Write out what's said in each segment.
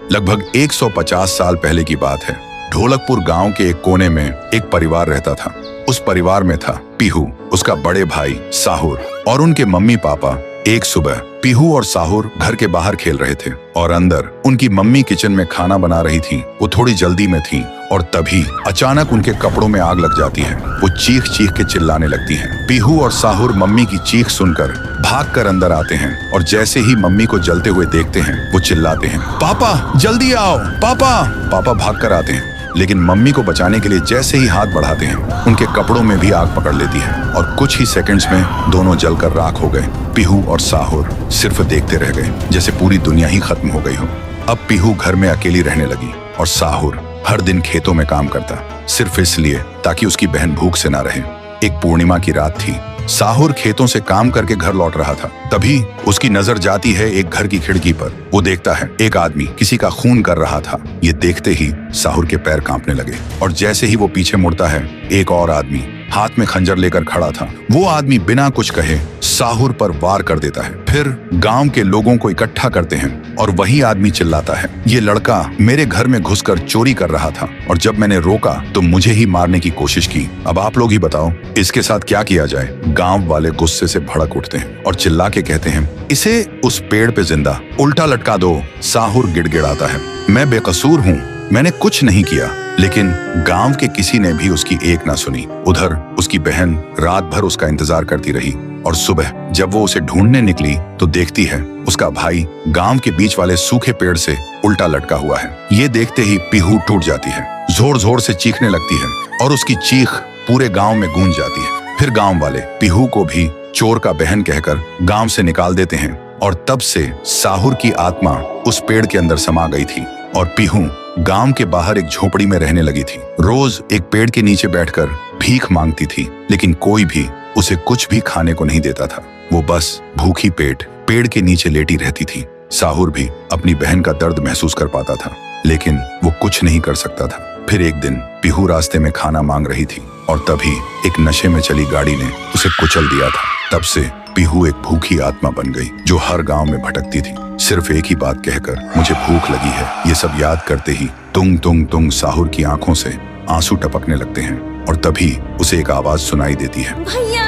लगभग 150 साल पहले की बात है। ढोलकपुर गांव के एक कोने में एक परिवार रहता था। उस परिवार में था पीहू, उसका बड़े भाई साहुर और उनके मम्मी पापा। एक सुबह पीहू और साहुर घर के बाहर खेल रहे थे और अंदर उनकी मम्मी किचन में खाना बना रही थी। वो थोड़ी जल्दी में थी और तभी अचानक उनके कपड़ों में आग लग जाती है। वो चीख चीख के चिल्लाने लगती हैं। पीहू और साहुर मम्मी की चीख सुनकर भागकर अंदर आते हैं और जैसे ही मम्मी को जलते हुए देखते हैं वो चिल्लाते हैं, पापा जल्दी आओ पापा। पापा भागकर आते हैं, लेकिन मम्मी को बचाने के लिए जैसे ही हाथ बढ़ाते हैं उनके कपड़ों में भी आग पकड़ लेती है और कुछ ही सेकंड्स में दोनों जलकर राख हो गए। पीहू और साहुर सिर्फ देखते रह गए, जैसे पूरी दुनिया ही खत्म हो गई हो। अब पीहू घर में अकेली रहने लगी और साहुर हर दिन खेतों में काम करता, सिर्फ इसलिए ताकि उसकी बहन भूख से ना रहे। एक पूर्णिमा की रात थी। साहुर खेतों से काम करके घर लौट रहा था। तभी उसकी नजर जाती है एक घर की खिड़की पर। वो देखता है एक आदमी किसी का खून कर रहा था। ये देखते ही साहुर के पैर कांपने लगे और जैसे ही वो पीछे मुड़ता है एक और आदमी हाथ में खंजर लेकर खड़ा था। वो आदमी बिना कुछ कहे साहुर पर वार कर देता है। फिर गांव के लोगों को इकट्ठा करते हैं और वही आदमी चिल्लाता है, ये लड़का मेरे घर में घुसकर चोरी कर रहा था और जब मैंने रोका तो मुझे ही मारने की कोशिश की। अब आप लोग ही बताओ इसके साथ क्या किया जाए। गांव वाले गुस्से से भड़क उठते हैं और चिल्ला के कहते हैं, इसे उस पेड़ पे जिंदा उल्टा लटका दो। साहुर गिड़गिड़ाता है, मैं बेकसूर हूँ, मैंने कुछ नहीं किया। लेकिन गांव के किसी ने भी उसकी एक ना सुनी। उधर उसकी बहन रात भर उसका इंतजार करती रही और सुबह जब वो उसे ढूंढने निकली तो देखती है उसका भाई गांव के बीच वाले सूखे पेड़ से उल्टा लटका हुआ है। ये देखते ही पीहू टूट जाती है, जोर जोर से चीखने लगती है और उसकी चीख पूरे गांव में गूंज जाती है। फिर गांव वाले पीहू को भी चोर का बहन कहकर गांव से निकाल देते हैं और तब से साहुर की आत्मा उस पेड़ के अंदर समा गई थी और पीहू गांव के बाहर एक झोपड़ी में रहने लगी थी। रोज एक पेड़ के नीचे बैठकर भीख मांगती थी, लेकिन कोई भी उसे कुछ भी खाने को नहीं देता था। वो बस भूखी पेट पेड़ के नीचे लेटी रहती थी। साहुर भी अपनी बहन का दर्द महसूस कर पाता था, लेकिन वो कुछ नहीं कर सकता था। फिर एक दिन पीहू रास्ते में खाना मांग रही थी और तभी एक नशे में चली गाड़ी ने उसे कुचल दिया था। तब से पीहू एक भूखी आत्मा बन गई जो हर गांव में भटकती थी, सिर्फ एक ही बात कहकर, मुझे भूख लगी है। ये सब याद करते ही तुंग तुंग तुंग साहुर की आंखों से आंसू टपकने लगते हैं और तभी उसे एक आवाज सुनाई देती है। भैया,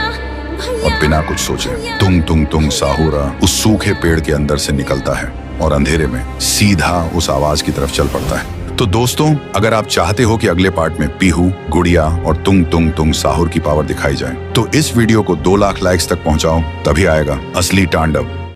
भैया, और बिना कुछ सोचे तुंग तुंग तुंग साहुरा उस सूखे पेड़ के अंदर से निकलता है और अंधेरे में सीधा उस आवाज की तरफ चल पड़ता है। तो दोस्तों, अगर आप चाहते हो कि अगले पार्ट में पीहू, गुड़िया और तुंग तुंग तुंग साहुर की पावर दिखाई जाए तो इस वीडियो को 2 लाख लाइक्स तक पहुंचाओ, तभी आएगा असली तांडव।